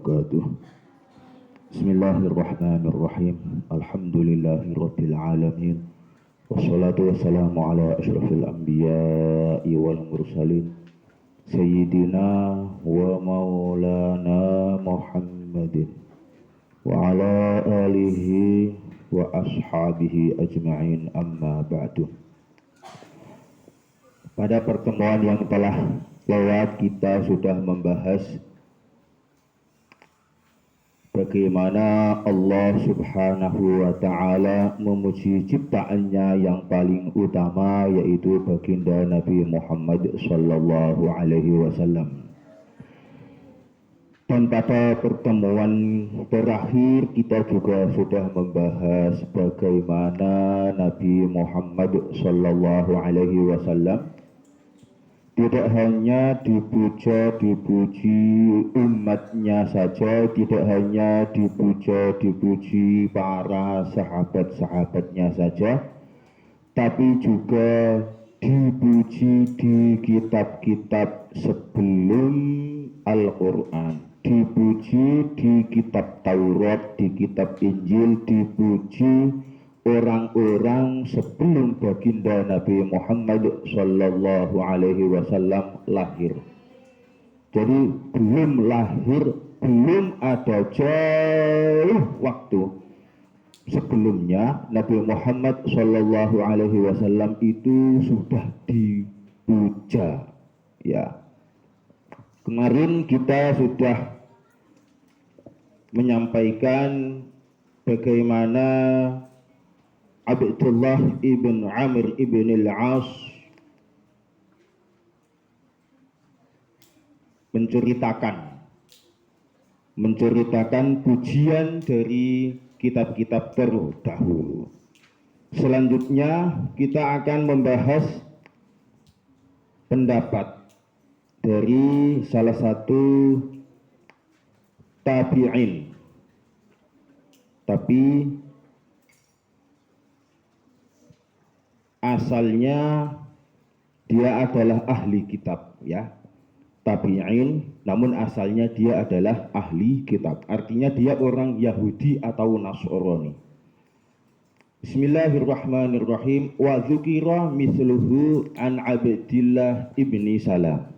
wabarakatuh. Bismillahirrahmanirrahim. Alhamdulillahirabbil alamin. Wassalatu wassalamu ala asyrafil anbiya'i wal mursalin sayyidina wa maulana Muhammadin wa ala alihi wa ashabihi ajma'in, amma ba'du. Pada pertemuan yang telah lewat kita sudah membahas bagaimana Allah Subhanahu wa ta'ala memuji ciptaannya yang paling utama, yaitu baginda Nabi Muhammad sallallahu alaihi wasallam. Dan pada pertemuan terakhir kita juga sudah membahas bagaimana Nabi Muhammad sallallahu alaihi wasallam tidak hanya dipuji umatnya saja, tidak hanya dipuji para sahabat-sahabatnya saja, tapi juga dipuji di kitab-kitab sebelum Al-Quran, dipuji di kitab Taurat, di kitab Injil, dipuji orang-orang sebelum baginda Nabi Muhammad sallallahu alaihi wasallam lahir. Jadi belum lahir, belum ada jauh waktu sebelumnya Nabi Muhammad sallallahu alaihi wasallam itu sudah dipuja. Ya. Kemarin kita sudah menyampaikan bagaimana Abdullah ibn Amr ibn al-As menceritakan pujian dari kitab-kitab terdahulu. Selanjutnya kita akan membahas pendapat dari salah satu tabi'in, tapi asalnya dia adalah ahli kitab, ya, tabi'in, namun asalnya dia adalah ahli kitab, artinya dia orang Yahudi atau Nasrani. Bismillahirrahmanirrahim. Wa dzukira misluhu an Abdillah ibni Salam.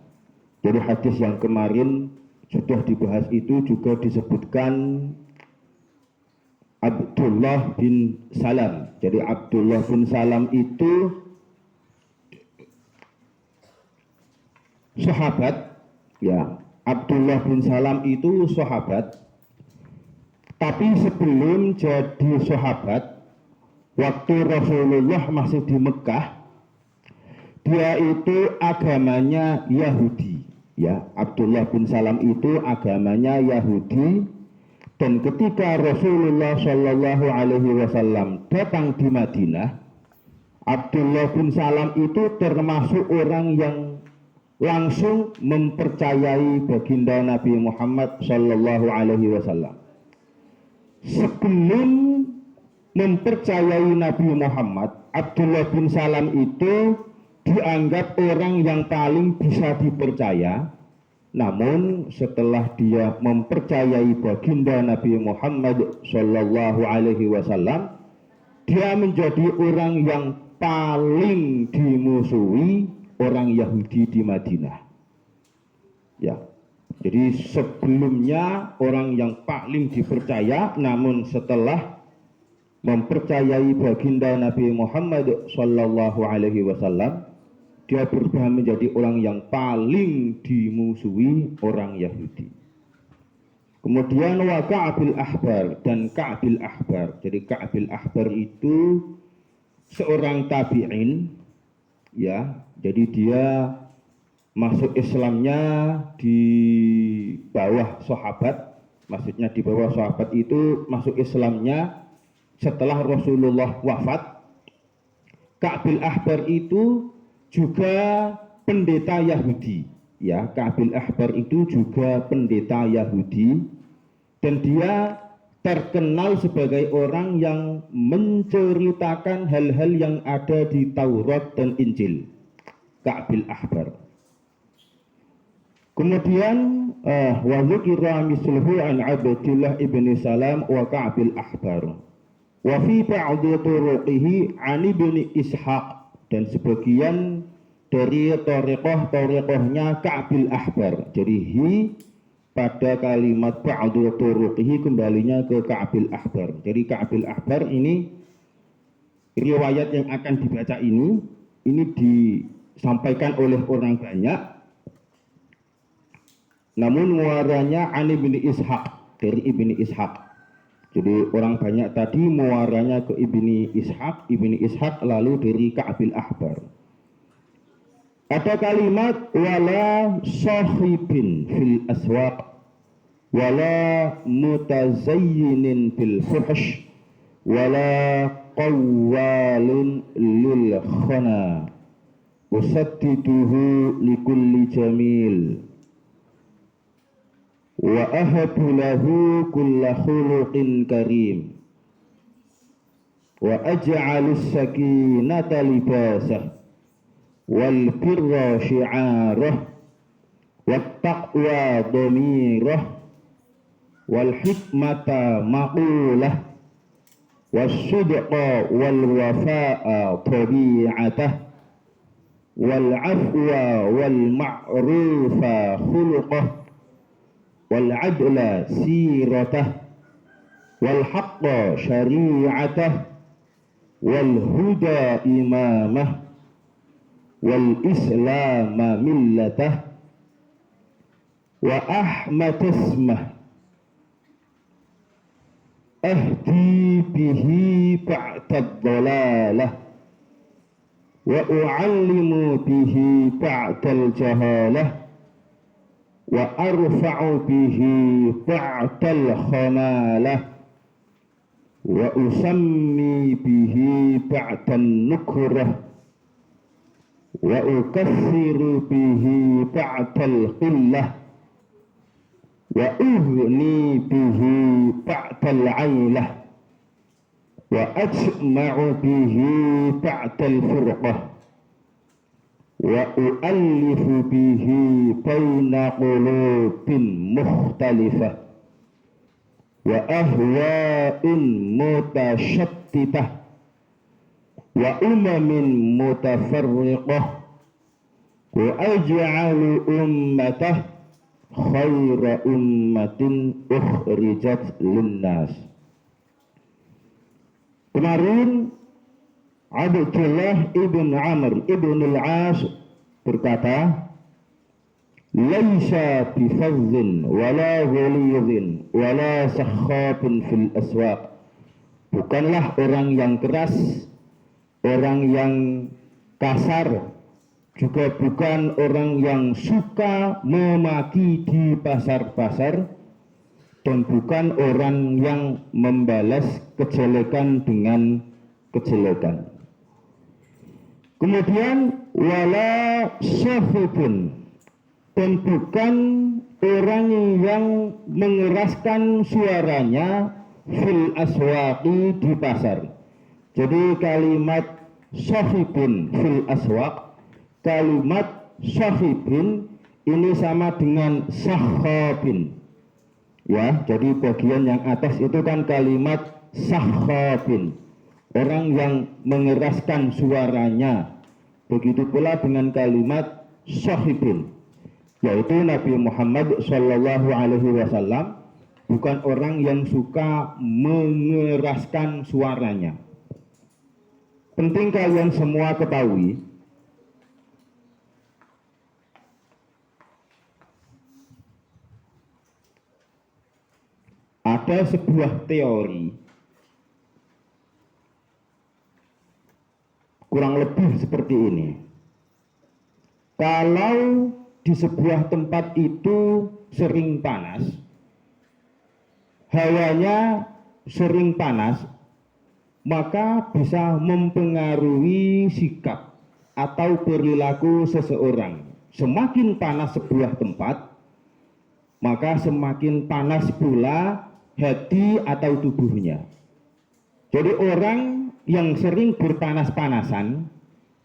Jadi hadis yang kemarin sudah dibahas itu juga disebutkan Abdullah bin Salam. Jadi Abdullah bin Salam itu sahabat, ya. Abdullah bin Salam itu sahabat. Tapi sebelum jadi sahabat, waktu Rasulullah masih di Mekah, dia itu agamanya Yahudi, ya. Abdullah bin Salam itu agamanya Yahudi. Dan ketika Rasulullah Shallallahu Alaihi Wasallam datang di Madinah, Abdullah bin Salam itu termasuk orang yang langsung mempercayai baginda Nabi Muhammad Shallallahu Alaihi Wasallam. Sebelum mempercayai Nabi Muhammad, Abdullah bin Salam itu dianggap orang yang paling bisa dipercaya. Namun setelah dia mempercayai baginda Nabi Muhammad sallallahu alaihi wasallam, dia menjadi orang yang paling dimusuhi orang Yahudi di Madinah. Ya. Jadi sebelumnya orang yang paling dipercaya, namun setelah mempercayai baginda Nabi Muhammad sallallahu alaihi wasallam, dia berubah menjadi orang yang paling dimusuhi orang Yahudi. Kemudian wa Ka'bil Ahbar, dan Ka'bil Ahbar. Jadi Ka'bil Ahbar itu seorang tabi'in, ya. Jadi dia masuk Islamnya di bawah sahabat. Maksudnya di bawah sahabat itu masuk Islamnya setelah Rasulullah wafat. Ka'bil Ahbar itu juga pendeta Yahudi, ya. Ka'bil Ahbar itu juga pendeta Yahudi, dan dia terkenal sebagai orang yang menceritakan hal-hal yang ada di Taurat dan Injil. Ka'bil Ahbar. Kemudian wa dzukira misluhu an Abdullah ibni Salam wa Ka'bil Ahbar. Wa fi ba'dhi turuqihi an ibni Ishaq, dan sebagian dari thariqah-thariqahnya Ka'bil Ahbar. Jadi pada kalimat ba'dhi turuqihi kembalinya ke Ka'bil Ahbar. Jadi Ka'bil Ahbar ini riwayat yang akan dibaca ini disampaikan oleh orang banyak. Namun muaranya an ibni Ishaq, dari ibni Ishaq. Jadi orang banyak tadi muaranya ke ibni Ishaq lalu dari Ka'bil Ahbar. Ada kalimat wala sahibin fil aswaq wala mutazayyinin bil fuhsh wala qawwalin lil khana usaddiduhu likulli jamil wa ahabu lahu kulla khuluqin karim wa aj'alus sakinata libasah wal birra syi'arah wat taqwa dhamirah wal hikmata maqulah was sidqa wal wafa'a tabi'atah wal afwa wal ma'rufa khuluqah wal adla siratah wal haqqa syari'atah wal huda imamah wal islam millatah wa ahmad ismah ahdi bihi ba'dad dhalalah wa u'allimu bihi ba'dal jahalah wa arfa'u bihi ba'dal khamalah wa usammi bihi ba'dan nukrah wa ukassiru bihi ba'dal qillah wa ughni bihi ba'dal 'ailah wa ajma'u bihi ba'dal furqah wa u'allifu bihi baina qulubin mukhtalifah wa ahwa'in mutashattitah wa umamin mutafarriqah wa aj'alu ummatah khaira ummatin ukhrijat linnas. Kemarin Abdullah ibn Amr ibn al-As berkata, laisa bifadhin wala ghalidhin wala sakhabin fil aswaq. Bukanlah orang yang keras, orang yang kasar, juga bukan orang yang suka memaki di pasar-pasar, dan bukan orang yang membalas kejelekan dengan kejelekan. Kemudian wala sahibun, dan bukan orang yang mengeraskan suaranya fil aswaqi di pasar. Jadi kalimat sahibun fil aswaq, kalimat sahibin ini sama dengan sahhabin. Ya, jadi bagian yang atas itu kan kalimat sahhabin, orang yang mengeraskan suaranya. Begitu pula dengan kalimat sahibin, yaitu Nabi Muhammad Shallallahu Alaihi Wasallam bukan orang yang suka mengeraskan suaranya. Penting kalian semua ketahui, ada sebuah teori kurang lebih seperti ini. Kalau di sebuah tempat itu sering panas, hawanya sering panas, maka bisa mempengaruhi sikap atau perilaku seseorang. Semakin panas sebuah tempat, maka semakin panas pula hati atau tubuhnya. Jadi orang yang sering berpanas-panasan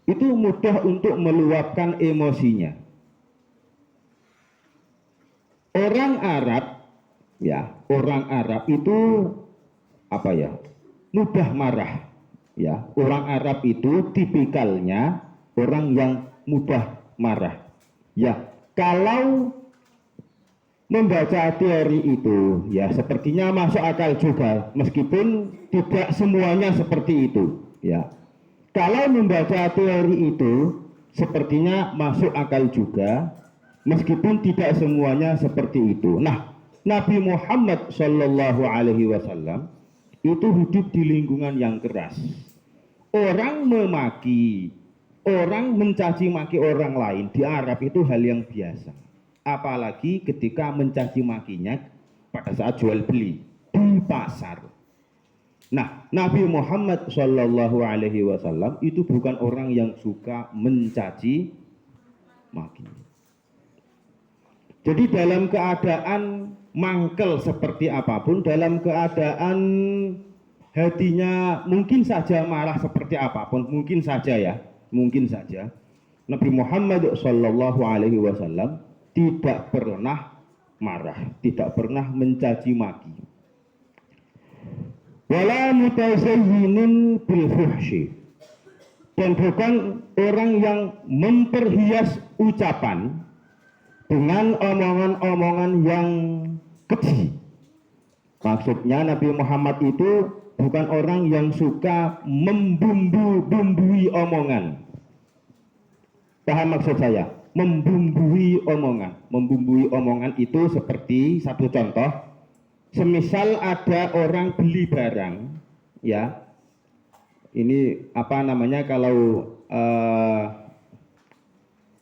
itu mudah untuk meluapkan emosinya. Orang Arab, ya, orang Arab itu apa ya? Mudah marah. Ya, orang Arab itu tipikalnya orang yang mudah marah. Ya, kalau membaca teori itu, ya sepertinya masuk akal juga, meskipun tidak semuanya seperti itu. Ya, kalau membaca teori itu, sepertinya masuk akal juga, meskipun tidak semuanya seperti itu. Nah, Nabi Muhammad Shallallahu Alaihi Wasallam itu hidup di lingkungan yang keras. Orang memaki, orang mencaci maki orang lain di Arab itu hal yang biasa. Apalagi ketika mencaci makinya pada saat jual beli di pasar. Nah, Nabi Muhammad Shallallahu Alaihi Wasallam itu bukan orang yang suka mencaci maki. Jadi dalam keadaan mangkel seperti apapun, dalam keadaan hatinya mungkin saja marah seperti apapun, mungkin saja ya, mungkin saja Nabi Muhammad Shallallahu Alaihi Wasallam tidak pernah marah, tidak pernah mencaci maki. Wala mutazayyinin bil fuhsyi, dan bukan orang yang memperhias ucapan dengan omongan-omongan yang keji. Maksudnya Nabi Muhammad itu bukan orang yang suka membumbu-bumbui omongan. Paham maksud saya? Membumbui omongan. Membumbui omongan itu seperti satu contoh. Semisal ada orang beli barang, ya. Ini apa namanya kalau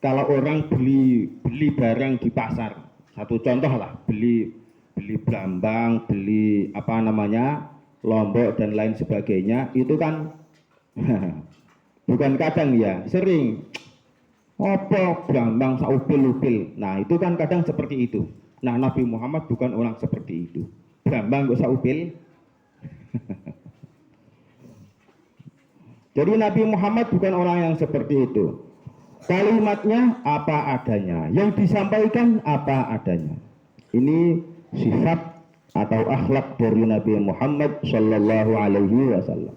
orang beli barang di pasar, satu contoh lah, beli brambang, beli apa namanya lombok dan lain sebagainya, itu kan bukan kadang ya, sering apa brambang saupil-upil. Nah itu kan kadang seperti itu. Nah Nabi Muhammad bukan orang seperti itu. Brambang kok saupil. Jadi Nabi Muhammad bukan orang yang seperti itu. Kalimatnya apa adanya, yang disampaikan apa adanya. Ini sifat atau akhlak dari Nabi Muhammad Shallallahu Alaihi Wasallam.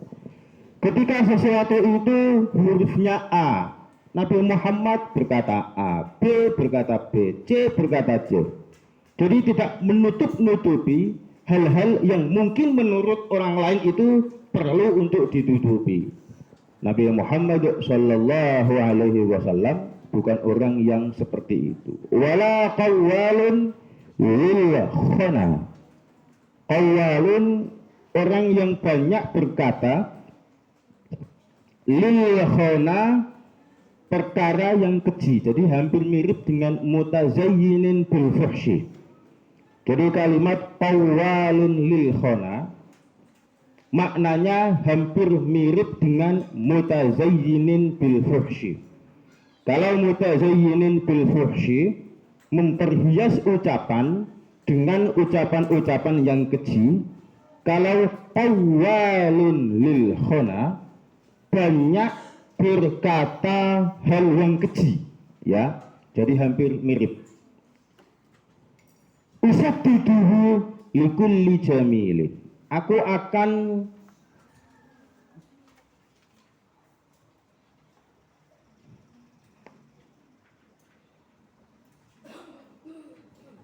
Ketika sesuatu itu hurufnya A, Nabi Muhammad berkata A, B berkata B, C berkata C. Jadi tidak menutup-nutupi hal-hal yang mungkin menurut orang lain itu perlu untuk ditutupi. Nabi Muhammad Shallallahu Alaihi Wasallam bukan orang yang seperti itu. Wala qawwalun lil khana. Qawwalun orang yang banyak berkata, lil khana perkara yang keji. Jadi hampir mirip dengan mutazayyinin bil fuhsyi. Jadi kalimat qawwalun lil khana maknanya hampir mirip dengan mutazayyinin bil fuhsyi. Kalau mutazayyinin bil fuhsyi memperhias ucapan dengan ucapan-ucapan yang keji. Kalau qawwalun lil khana banyak berkata hal yang keji, ya. Jadi hampir mirip. Usabbiduhu likulli jamilin. Aku akan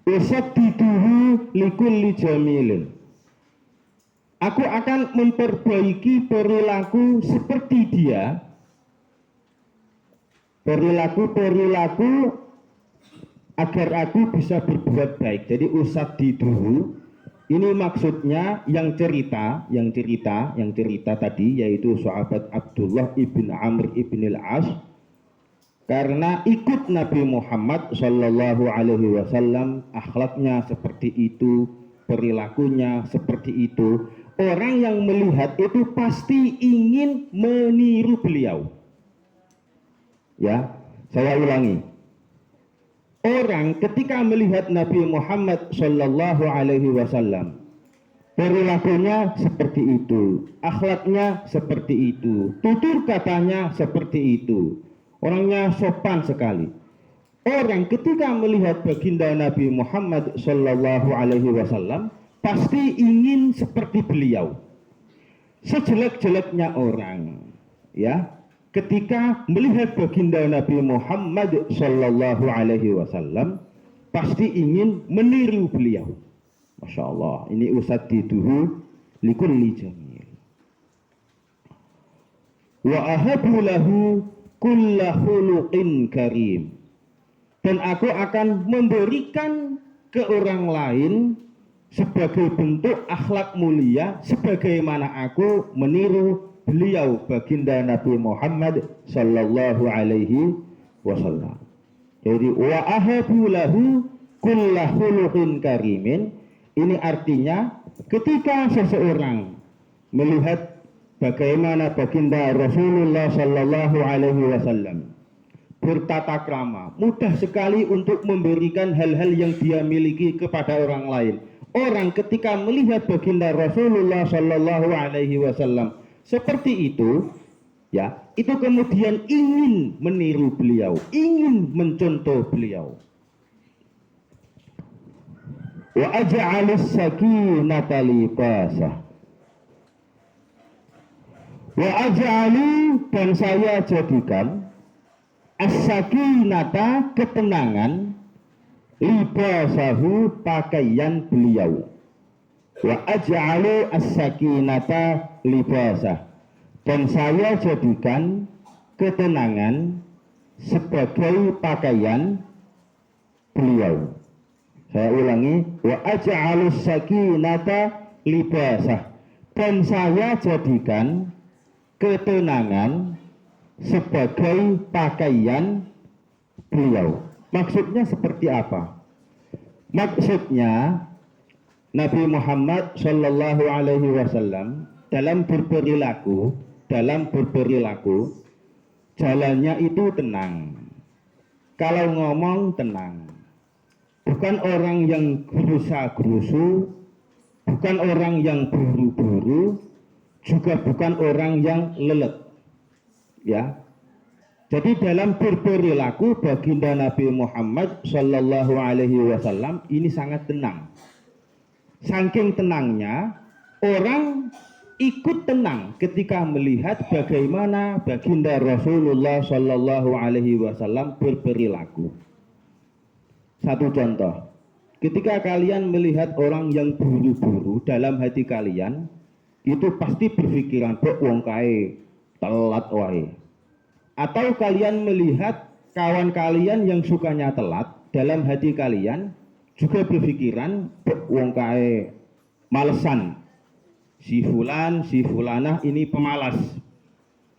usabbiduhu likulli jamilin. Aku akan memperbaiki perilaku seperti dia. Perilaku agar aku bisa berbuat baik. Jadi usabbiduhu ini maksudnya yang cerita tadi, yaitu sahabat Abdullah ibn Amr ibn al-As, karena ikut Nabi Muhammad Shallallahu Alaihi Wasallam, akhlaknya seperti itu, perilakunya seperti itu. Orang yang melihat itu pasti ingin meniru beliau. Ya, saya ulangi. Orang ketika melihat Nabi Muhammad Shallallahu Alaihi Wasallam, perilakunya seperti itu, akhlaknya seperti itu, tutur katanya seperti itu, orangnya sopan sekali. orang ketika melihat baginda Nabi Muhammad Shallallahu Alaihi Wasallam pasti ingin seperti beliau. Sejelek-jeleknya orang, ya, ketika melihat baginda Nabi Muhammad Shallallahu Alaihi Wasallam pasti ingin meniru beliau. Masya Allah, ini usadiduhu likulli jamil. Wa ahabu lahu kulla khuluqin karim. Dan aku akan memberikan ke orang lain sebagai bentuk akhlak mulia sebagaimana aku meniru beliau baginda Nabi Muhammad sallallahu alaihi wasallam. Jadi wa ahabu lahu kulla khuluqin karimin, ini artinya ketika seseorang melihat bagaimana baginda Rasulullah sallallahu alaihi wasallam bertata krama, mudah sekali untuk memberikan hal-hal yang dia miliki kepada orang lain. Orang ketika melihat baginda Rasulullah Shallallahu Alaihi Wasallam seperti itu, ya, itu kemudian ingin meniru beliau, ingin mencontoh beliau. Wa aj'alus sakinata libasah. Wa aj'alu, dan saya jadikan as-sakinata, ketenangan, libasahu, pakaian beliau. Wa aj'alu as-sakinata libasah, dan saya jadikan ketenangan sebagai pakaian beliau. Saya ulangi, wa aj'alu as-sakinata libasah, dan saya jadikan ketenangan sebagai pakaian beliau. Maksudnya seperti apa? Maksudnya Nabi Muhammad Shallallahu Alaihi Wasallam dalam berperilaku jalannya itu tenang. Kalau ngomong tenang, bukan orang yang gerusa-gerusu, bukan orang yang buru-buru, juga bukan orang yang lelet. Ya. Jadi dalam berperilaku baginda Nabi Muhammad Shallallahu Alaihi Wasallam ini sangat tenang. Saking tenangnya orang ikut tenang ketika melihat bagaimana baginda Rasulullah Shallallahu Alaihi Wasallam berperilaku. Satu contoh, ketika kalian melihat orang yang buru-buru, dalam hati kalian itu pasti berpikiran, "Bok wong kae telat wae." Atau kalian melihat kawan kalian yang sukanya telat, dalam hati kalian juga berpikiran, wong kae malesan, si fulan, si fulanah ini pemalas.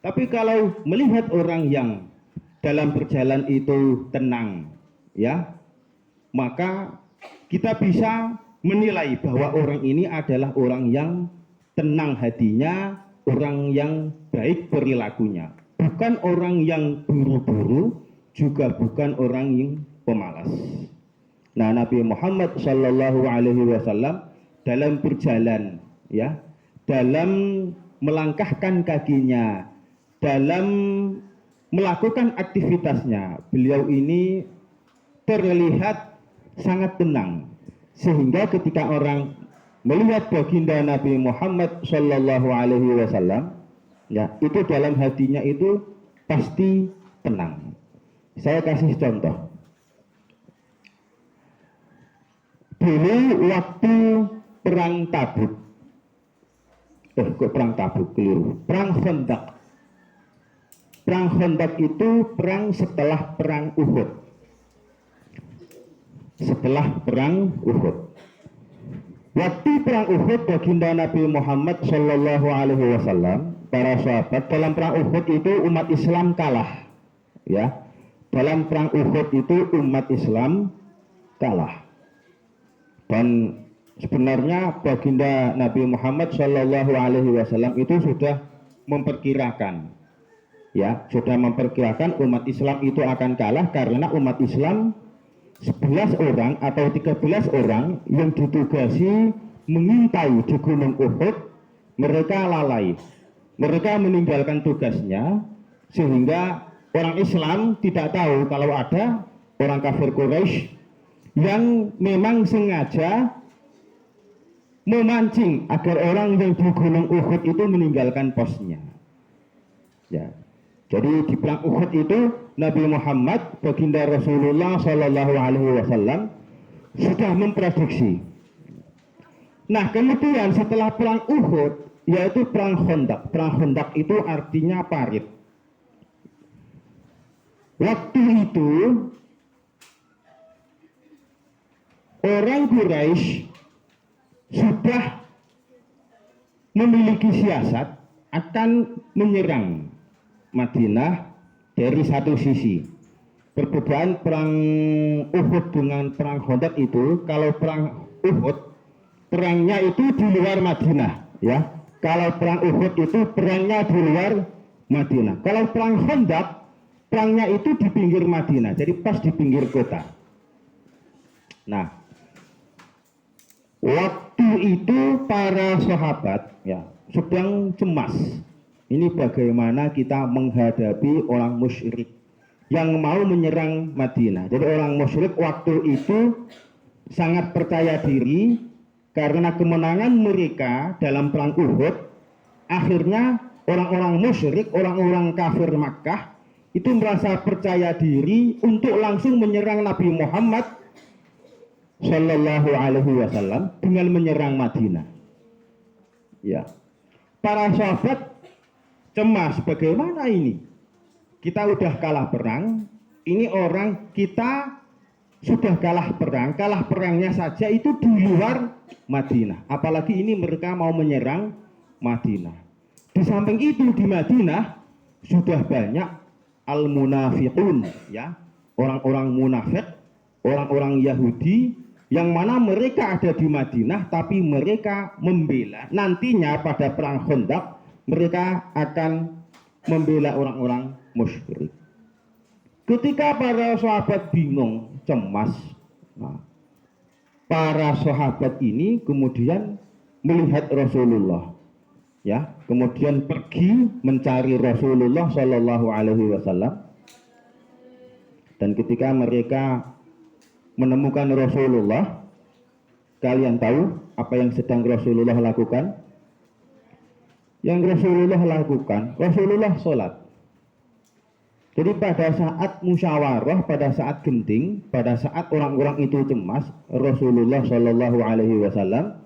Tapi kalau melihat orang yang dalam berjalan itu tenang, ya, maka kita bisa menilai bahwa orang ini adalah orang yang tenang hatinya, orang yang baik perilakunya. Bukan orang yang buru-buru, juga bukan orang yang pemalas. Nah, Nabi Muhammad Shallallahu Alaihi Wasallam dalam berjalan, ya, dalam melangkahkan kakinya, dalam melakukan aktivitasnya, beliau ini terlihat sangat tenang, sehingga ketika orang melihat baginda Nabi Muhammad Shallallahu Alaihi Wasallam, ya, itu dalam hatinya itu pasti tenang. Saya kasih contoh. Dulu waktu perang Tabuk, perang Tabuk keliru, perang Khandaq. Perang Khandaq itu perang setelah perang Uhud. Setelah perang Uhud. Waktu perang Uhud, baginda Nabi Muhammad Shallallahu Alaihi Wasallam, para sahabat, dalam perang Uhud itu umat Islam kalah, ya. Dalam perang Uhud itu umat Islam kalah. Dan sebenarnya baginda Nabi Muhammad Shallallahu Alaihi Wasallam itu sudah memperkirakan, ya, sudah memperkirakan umat Islam itu akan kalah karena umat Islam 11 orang atau 13 orang yang ditugasi mengintai di Gunung Uhud, mereka lalai. Mereka meninggalkan tugasnya sehingga orang Islam tidak tahu kalau ada orang kafir Quraisy yang memang sengaja memancing agar orang yang di Gunung Uhud itu meninggalkan posnya. Ya. Jadi di perang Uhud itu Nabi Muhammad baginda Rasulullah Shallallahu Alaihi Wasallam sudah memprediksi. Nah kemudian setelah perang Uhud yaitu perang Khandaq. Perang Khandaq itu artinya parit. Waktu itu orang Quraisy sudah memiliki siasat akan menyerang Madinah dari satu sisi. Perbedaan perang Uhud dengan perang Khandaq itu, kalau perang Uhud perangnya itu di luar Madinah, ya. Kalau perang Uhud itu perangnya di luar Madinah. Kalau perang Khandaq perangnya itu di pinggir Madinah, jadi pas di pinggir kota. Nah, waktu itu para sahabat ya sedang cemas. Ini bagaimana kita menghadapi orang musyrik yang mau menyerang Madinah. Jadi orang musyrik waktu itu sangat percaya diri karena kemenangan mereka dalam perang Uhud. Akhirnya orang-orang musyrik, orang-orang kafir Makkah itu merasa percaya diri untuk langsung menyerang Nabi Muhammad Sallallahu Alaihi Wasallam dengan menyerang Madinah. Ya, para sahabat cemas, bagaimana ini? Kita udah kalah perang, ini orang kita sudah kalah perangnya saja itu di luar Madinah. Apalagi ini mereka mau menyerang Madinah. Di samping itu di Madinah sudah banyak al-munafiqun, ya, orang-orang munafik, orang-orang Yahudi yang mana mereka ada di Madinah tapi mereka membela. Nantinya pada perang Khandaq mereka akan membela orang-orang musyrik. Ketika para sahabat bingung, cemas, nah, para sahabat ini kemudian melihat Rasulullah, ya, kemudian pergi mencari Rasulullah Shallallahu Alaihi Wasallam. Dan ketika mereka menemukan Rasulullah, kalian tahu apa yang sedang Rasulullah lakukan? Yang Rasulullah lakukan, Rasulullah sholat. Jadi pada saat musyawarah, pada saat genting, pada saat orang-orang itu cemas, Rasulullah Shallallahu Alaihi Wasallam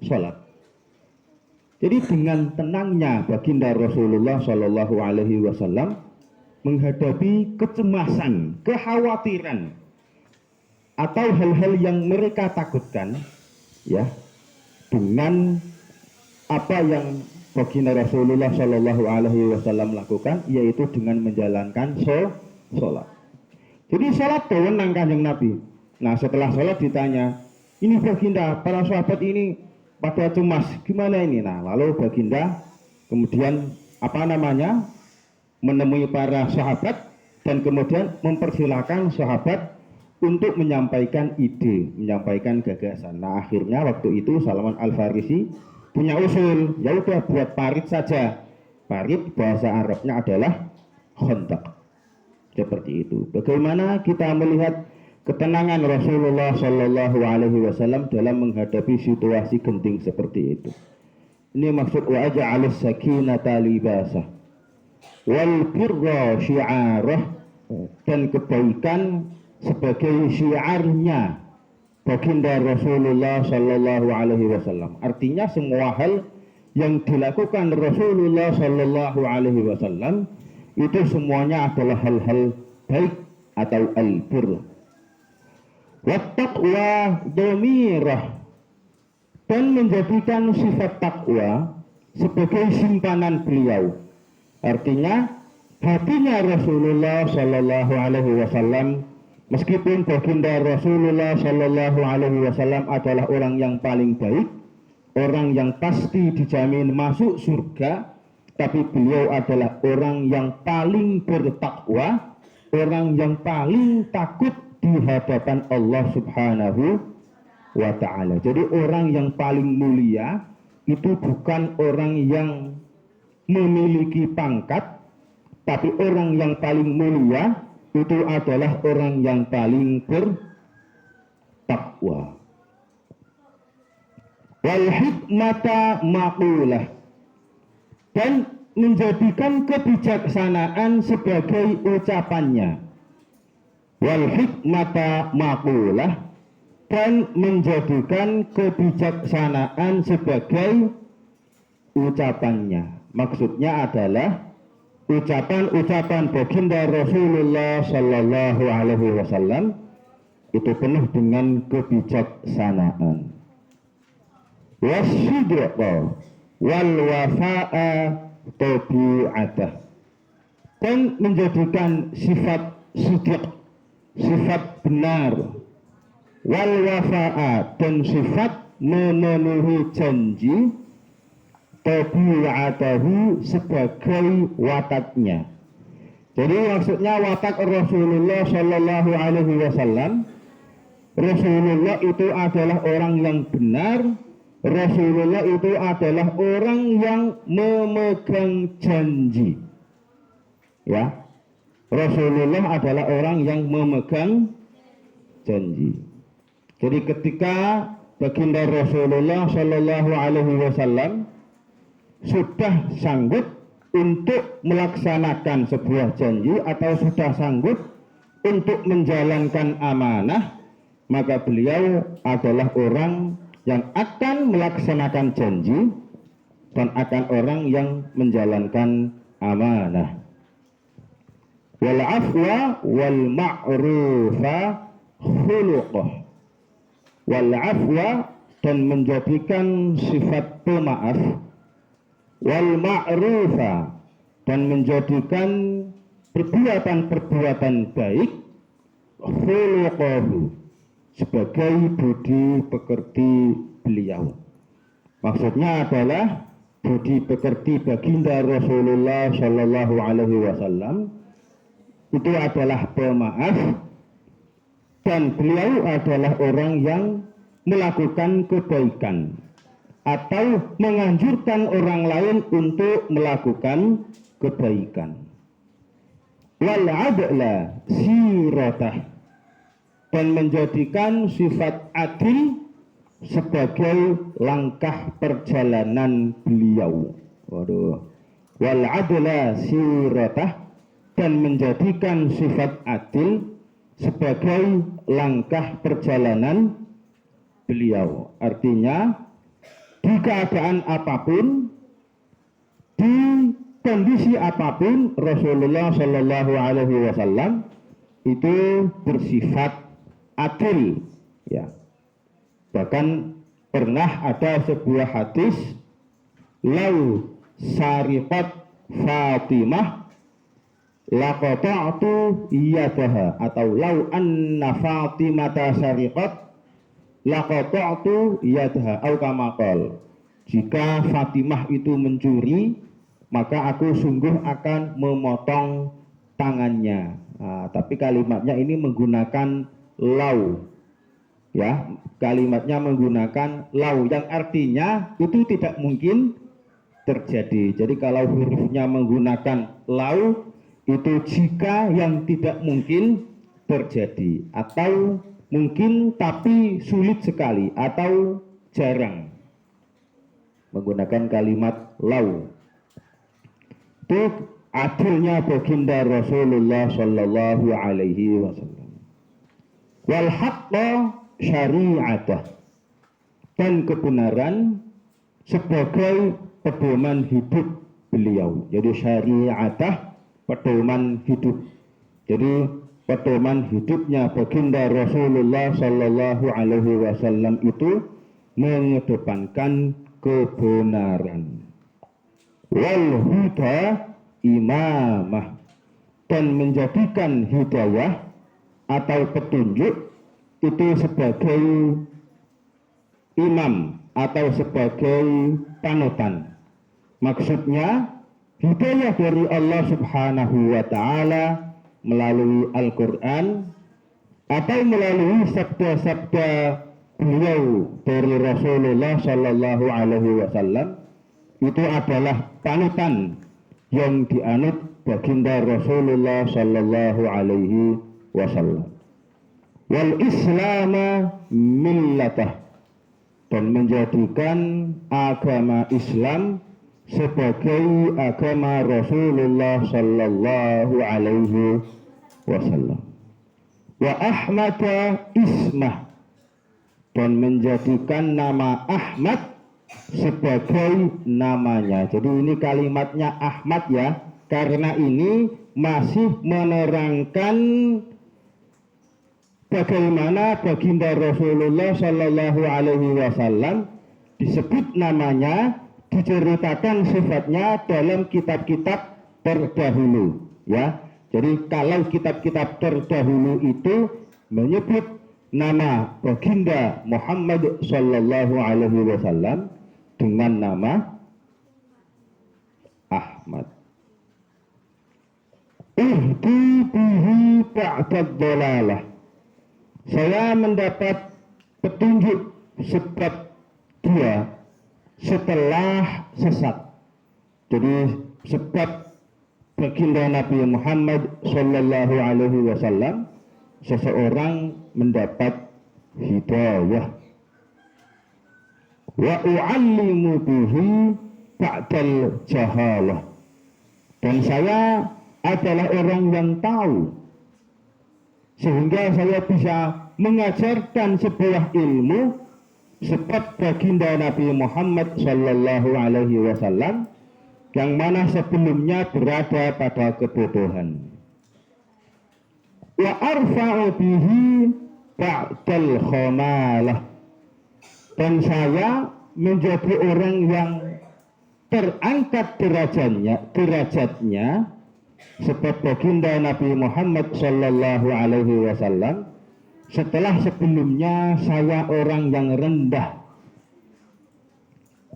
sholat. Jadi dengan tenangnya baginda Rasulullah Shallallahu Alaihi Wasallam menghadapi kecemasan, kekhawatiran, atau hal-hal yang mereka takutkan, ya, dengan apa yang baginda Rasulullah Shallallahu Alaihi Wasallam lakukan, yaitu dengan menjalankan sholat. Jadi sholat wewenang Kanjeng Nabi. Nah setelah sholat ditanya, ini baginda, para sahabat ini pada cemas, gimana ini? Nah lalu baginda kemudian menemui para sahabat dan kemudian mempersilahkan sahabat untuk menyampaikan ide, menyampaikan gagasan. Nah akhirnya waktu itu Salman Al-Farisi punya usul, ya udah buat parit saja. Parit bahasa Arabnya adalah Khandaq. Seperti itu. Bagaimana kita melihat ketenangan Rasulullah Shallallahu Alaihi Wasallam dalam menghadapi situasi genting seperti itu. Ini maksud wa aja'alus sakinata libasah wal birra syi'arah, dan kebaikan sebagai syiarnya baginda Rasulullah Shallallahu Alaihi Wasallam. Artinya semua hal yang dilakukan Rasulullah Shallallahu Alaihi Wasallam itu semuanya adalah hal-hal baik atau al-birr. Wattaqwa dhamirah, dan menjadikan sifat takwa sebagai simpanan beliau. Artinya hatinya Rasulullah Shallallahu Alaihi Wasallam, meskipun baginda Rasulullah Shallallahu Alaihi Wasallam adalah orang yang paling baik, orang yang pasti dijamin masuk surga, tapi beliau adalah orang yang paling bertakwa, orang yang paling takut di hadapan Allah Subhanahu wa Ta'ala. Jadi orang yang paling mulia itu bukan orang yang memiliki pangkat, tapi orang yang paling mulia itu adalah orang yang paling bertakwa. Wal hikmata maqulah, dan menjadikan kebijaksanaan sebagai ucapannya. Wal hikmata maqulah, dan menjadikan kebijaksanaan sebagai ucapannya. Maksudnya adalah ucapan-ucapan baginda Rasulullah Sallallahu Alaihi Wasallam itu penuh dengan kebijaksanaan. Wasidqa wal wafa'a tabi'atah, dan menjadikan sifat sidq, sifat benar, wal wafa'a, dan sifat memenuhi janji, tabi'atahu, sebagai wataknya. Jadi maksudnya watak Rasulullah Sallallahu Alaihi Wasallam, Rasulullah itu adalah orang yang benar, Rasulullah itu adalah orang yang memegang janji. Ya, Rasulullah adalah orang yang memegang janji. Jadi ketika baginda Rasulullah Sallallahu Alaihi Wasallam sudah sanggup untuk melaksanakan sebuah janji atau sudah sanggup untuk menjalankan amanah, maka beliau adalah orang yang akan melaksanakan janji dan akan orang yang menjalankan amanah. Wal afwa wal ma'rufa khuluqah. Wal afwa, dan menjadikan sifat pemaaf, wal ma'rufa, dan menjadikan perbuatan-perbuatan baik, khuluqahu, sebagai budi pekerti beliau. Maksudnya adalah budi pekerti baginda Rasulullah Shallallahu Alaihi Wasallam itu adalah pemaaf, dan beliau adalah orang yang melakukan kebaikan atau menganjurkan orang lain untuk melakukan kebaikan. Wal adla siratah, dan menjadikan sifat adil sebagai langkah perjalanan beliau. Waduh. Wal adla siratah, dan menjadikan sifat adil sebagai langkah perjalanan beliau. Artinya di keadaan apapun, di kondisi apapun, Rasulullah Shallallahu Alaihi Wasallam itu bersifat adil, ya. Bahkan pernah ada sebuah hadis, lau sariqat Fatimah laqata'tu yadaha, atau lau anna Fatimata sariqat laqata'tu yadaha, au kama qala, jika Fatimah itu mencuri, maka aku sungguh akan memotong tangannya. Nah, tapi kalimatnya ini menggunakan lau, ya, kalimatnya menggunakan lau yang artinya itu tidak mungkin terjadi. Jadi kalau hurufnya menggunakan lau, itu jika yang tidak mungkin terjadi, atau mungkin tapi sulit sekali, atau jarang, menggunakan kalimat lau. Itu adilnya baginda Rasulullah Sallallahu Alaihi Wasallam. Wal haqqa syari'atah, dan kebenaran sebagai pedoman hidup beliau. Jadi syari'atah, pedoman hidup. Jadi pedoman hidupnya baginda Rasulullah Sallallahu Alaihi Wasallam itu mengedepankan kebenaran. Wal huda imamah, dan menjadikan hidayah atau petunjuk itu sebagai imam atau sebagai panutan. Maksudnya hidayah dari Allah Subhanahu wa Ta'ala melalui Al-Quran atau melalui sabda-sabda beliau dari Rasulullah Sallallahu Alaihi Wasallam, itu adalah panutan yang dianut baginda Rasulullah sallallahu alaihi wasallam. Wal Islama millatah, dan menjadikan agama Islam sebagai agama Rasulullah sallallahu alaihi wasallam. Wa Ahmada ismah, dan menjadikan nama Ahmad sebagai namanya. Jadi ini kalimatnya Ahmad ya, karena ini masih menerangkan bagaimana baginda Rasulullah sallallahu alaihi wasallam disebut namanya, diceritakan sifatnya dalam kitab-kitab terdahulu ya. Jadi kalau kitab-kitab terdahulu itu menyebut nama baginda Muhammad sallallahu alaihi wasallam dengan nama Ahmad. Ihdi bihi ba'dad dhalalah, saya mendapat petunjuk sebab dia setelah sesat. Jadi sebab baginda Nabi Muhammad sallallahu alaihi wasallam seseorang mendapat hidayah. Wa u'allimu bihi ba'dal jahalah, dan saya adalah orang yang tahu sehingga saya bisa mengajarkan sebuah ilmu, sebab baginda Nabi Muhammad sallallahu alaihi wasallam yang mana sebelumnya berada pada kebodohan. Wa arfa'u bihi ba'dal khamalah, dan saya menjadi orang yang terangkat derajatnya sebab baginda Nabi Muhammad sallallahu alaihi wasallam setelah sebelumnya saya orang yang rendah.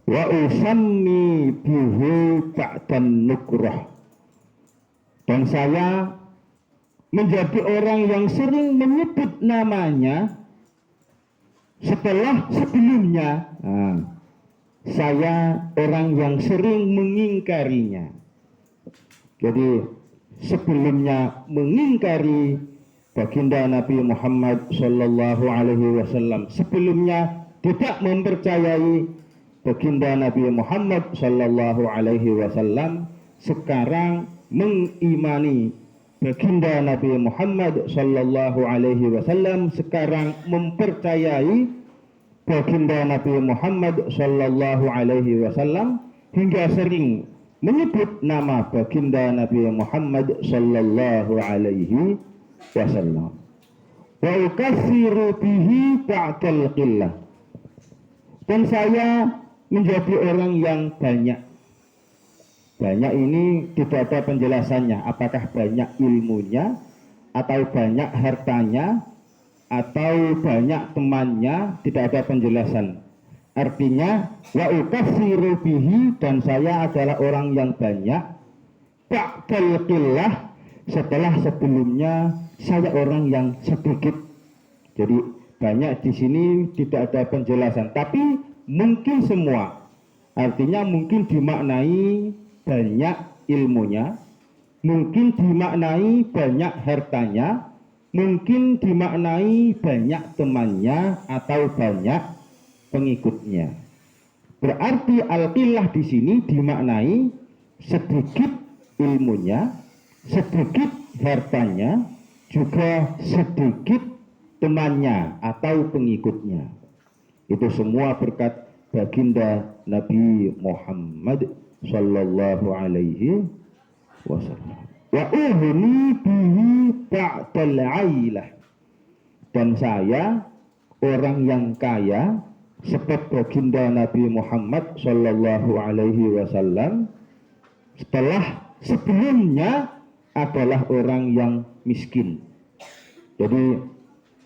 Wa usammi bihi ba'dan nukrah, dan saya menjadi orang yang sering menyebut namanya setelah sebelumnya saya orang yang sering mengingkarinya. Jadi sebelumnya mengingkari baginda Nabi Muhammad sallallahu alaihi wasallam, sebelumnya tidak mempercayai baginda Nabi Muhammad sallallahu alaihi wasallam, sekarang mengimani baginda Nabi Muhammad sallallahu alaihi wasallam, sekarang mempercayai baginda Nabi Muhammad sallallahu alaihi wasallam, hingga sering menyebut nama baginda Nabi Muhammad sallallahu alaihi wasallam. Wa ukatsiru bihi ba'dal qillah, dan saya menjadi orang yang banyak. Banyak ini tidak ada penjelasannya, apakah banyak ilmunya atau banyak hartanya atau banyak temannya, tidak ada penjelasan. Artinya wa ukatsiru bihi, dan saya adalah orang yang banyak, ba'dal qillah, setelah sebelumnya saya orang yang sedikit. Jadi banyak di sini tidak ada penjelasan, tapi mungkin semua. Artinya mungkin dimaknai banyak ilmunya, mungkin dimaknai banyak hartanya, mungkin dimaknai banyak temannya atau banyak pengikutnya. Berarti al-qillah di sini dimaknai sedikit ilmunya, sedikit hartanya, juga sedikit temannya atau pengikutnya. Itu semua berkat baginda Nabi Muhammad sallallahu alaihi wasallam. Wa uhni bihi ba'dal ailah, dan saya orang yang kaya sebab baginda Nabi Muhammad sallallahu alaihi wasallam setelah sebelumnya adalah orang yang miskin. Jadi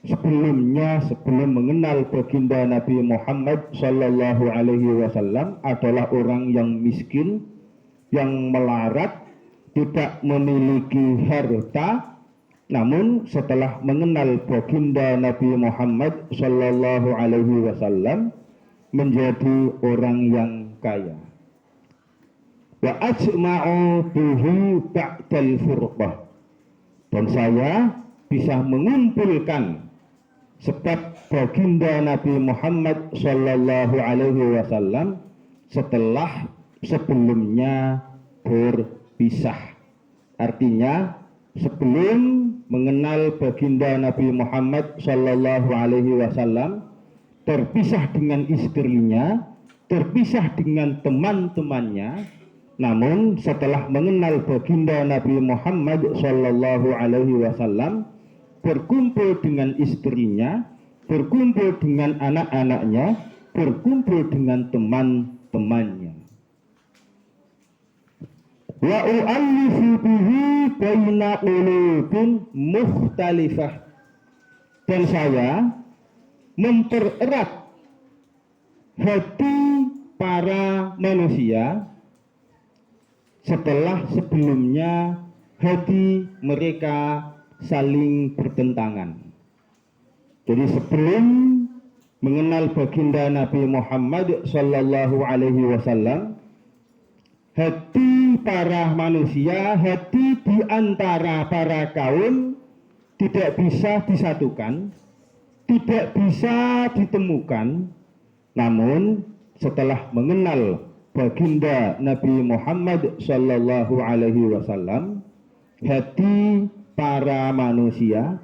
sebelumnya, sebelum mengenal baginda Nabi Muhammad sallallahu alaihi wasallam adalah orang yang miskin, yang melarat, tidak memiliki harta. Namun setelah mengenal baginda Nabi Muhammad sallallahu alaihi wasallam menjadi orang yang kaya. wa ajma'u bihi ba'dal furqah, dan saya bisa mengumpulkan sebab baginda Nabi Muhammad sallallahu alaihi wasallam setelah sebelumnya berpisah. Artinya sebelum mengenal baginda Nabi Muhammad sallallahu alaihi wasallam terpisah dengan istrinya, terpisah dengan teman-temannya. Namun setelah mengenal baginda Nabi Muhammad sallallahu alaihi wasallam, berkumpul dengan istrinya, berkumpul dengan anak-anaknya, berkumpul dengan teman-temannya. Wa u'allifu bihi baina qulubin mukhtalifah, dan saya mempererat hati para manusia setelah sebelumnya hati mereka saling bertentangan. Jadi sebelum mengenal baginda Nabi Muhammad sallallahu alaihi wasallam, hati para manusia, hati di antara para kaum tidak bisa disatukan, tidak bisa ditemukan. Namun setelah mengenal baginda Nabi Muhammad sallallahu alaihi wasallam, hati para manusia,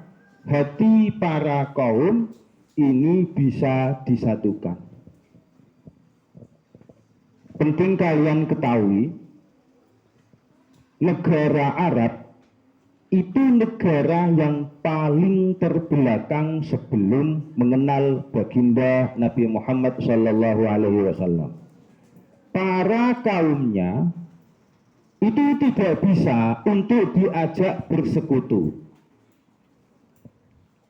hati para kaum ini bisa disatukan. Penting kalian ketahui, negara Arab itu negara yang paling terbelakang sebelum mengenal baginda Nabi Muhammad sallallahu alaihi wasallam. Para kaumnya itu tidak bisa untuk diajak bersekutu.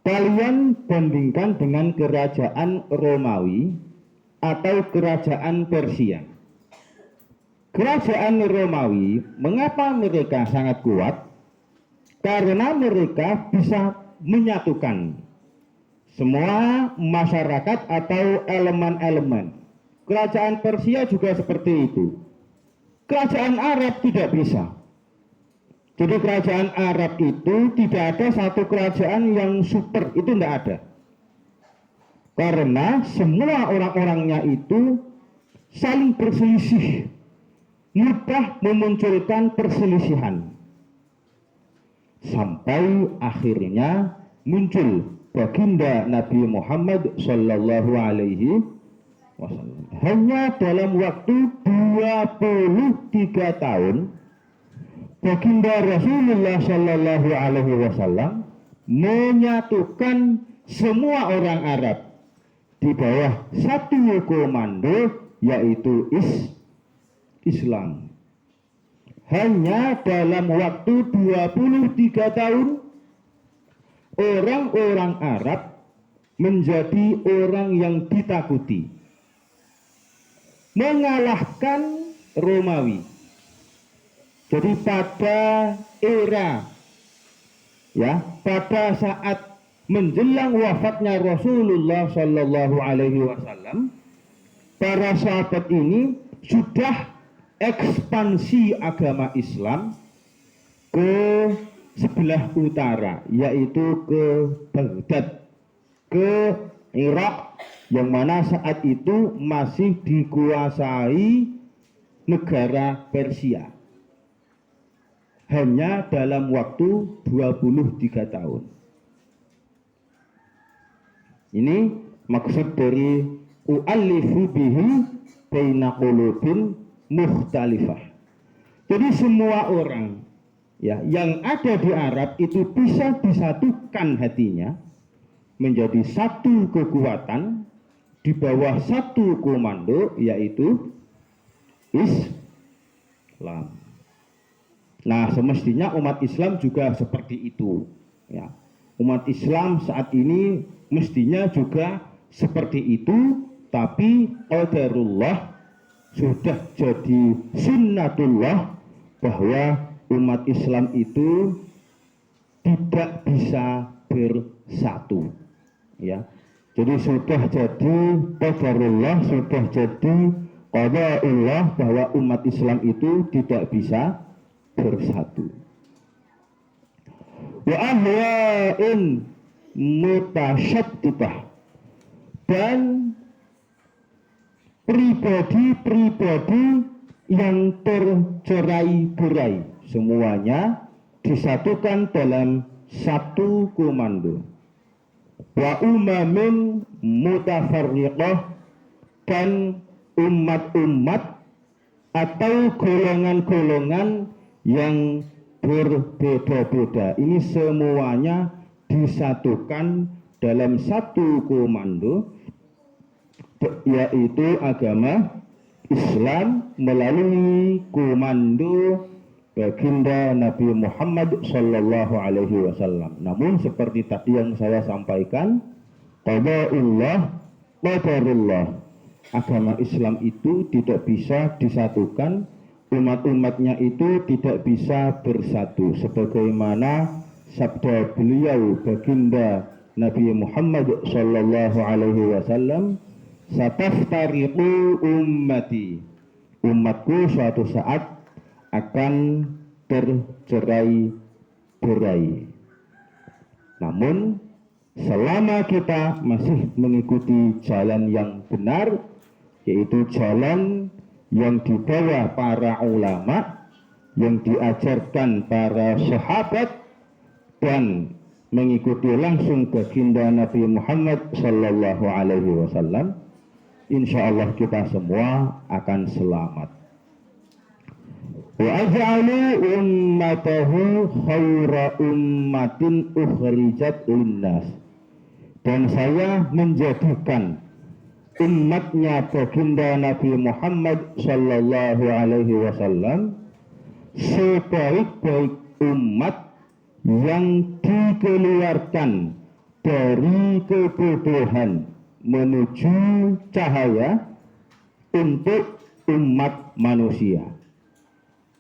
Kalian bandingkan dengan kerajaan Romawi atau kerajaan Persia. Kerajaan Romawi, mengapa mereka sangat kuat? Karena mereka bisa menyatukan semua masyarakat atau elemen-elemen. Kerajaan Persia juga seperti itu. Kerajaan Arab tidak bisa. Jadi kerajaan Arab itu tidak ada satu kerajaan yang super, itu tidak ada. Karena semua orang-orangnya itu saling berselisih, mudah memunculkan perselisihan. Sampai akhirnya muncul baginda Nabi Muhammad sallallahu alaihi wasallam. Hanya dalam waktu 23 tahun baginda Rasulullah sallallahu alaihi wasallam menyatukan semua orang Arab di bawah satu komando, yaitu Islam. Hanya dalam waktu 23 tahun orang-orang Arab menjadi orang yang ditakuti, mengalahkan Romawi. Jadi pada era, pada saat menjelang wafatnya Rasulullah sallallahu alaihi wasallam, para sahabat ini sudah ekspansi agama Islam ke sebelah utara, yaitu ke Baghdad, ke Irak, yang mana saat itu masih dikuasai negara Persia. Hanya dalam waktu 23 tahun. Ini maksud dari u'allifu bihi baina qulubin mukhtalifah. Jadi semua orang yang ada di Arab itu bisa disatukan hatinya menjadi satu kekuatan di bawah satu komando, yaitu Islam. Nah, semestinya umat Islam juga seperti itu. Umat Islam saat ini mestinya juga seperti itu, tapi qadarullah, sudah jadi sunnatullah bahwa umat Islam itu tidak bisa bersatu. Jadi sudah jadi qadarullah, sudah jadi qada'ullah, bahwa umat Islam itu tidak bisa bersatu. Wa ahwa'in mutasyadditah, dan pribadi-pribadi yang tercerai-berai, semuanya disatukan dalam satu komando. Wa umamin mutafarriqah, dan umat-umat atau golongan-golongan yang berbeda-beda, ini semuanya disatukan dalam satu komando, yaitu agama Islam melalui komando baginda Nabi Muhammad Sallallahu Alaihi Wasallam. Namun seperti tadi yang saya sampaikan, qada'ullah qadarullah, agama Islam itu tidak bisa disatukan, umat-umatnya itu tidak bisa bersatu, sebagaimana sabda beliau baginda Nabi Muhammad Sallallahu Alaihi Wasallam, sataftariqu ummati, umatku suatu saat akan tercerai-berai. Namun selama kita masih mengikuti jalan yang benar, yaitu jalan yang dibawa para ulama, yang diajarkan para sahabat, dan mengikuti langsung baginda Nabi Muhammad Sallallahu Alaihi Wasallam, insya Allah kita semua akan selamat. Wa aj'alu ummatahu khaira ummatin ukhrijat linnas, dan saya menjadikan umatnya baginda Nabi Muhammad Sallallahu Alaihi Wasallam sebaik-baik umat yang dikeluarkan dari kebodohan menuju cahaya untuk umat manusia.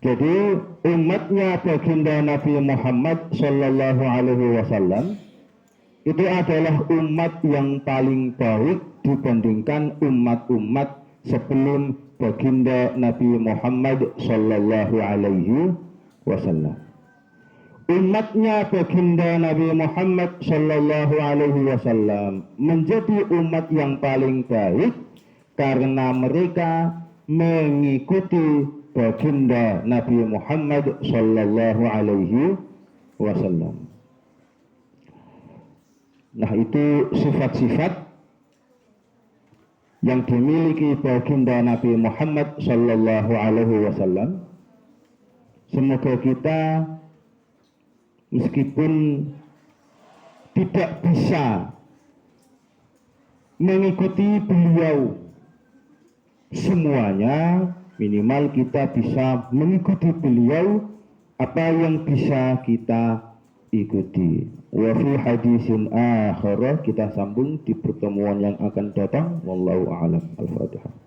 Jadi umatnya baginda Nabi Muhammad Sallallahu Alaihi Wasallam itu adalah umat yang paling baik dibandingkan umat-umat sebelum baginda Nabi Muhammad Sallallahu Alaihi Wasallam. Umatnya baginda Nabi Muhammad Sallallahu Alaihi Wasallam menjadi umat yang paling baik karena mereka mengikuti baginda Nabi Muhammad Sallallahu Alaihi Wasallam. Nah, itu sifat-sifat yang dimiliki baginda Nabi Muhammad Sallallahu Alaihi Wasallam. Semoga kita meskipun tidak bisa mengikuti beliau semuanya, minimal kita bisa mengikuti beliau apa yang bisa kita ikuti. Wa fi hadisin akhirah, kita sambung di pertemuan yang akan datang. Wallahu a'lam. Al-Fatihah.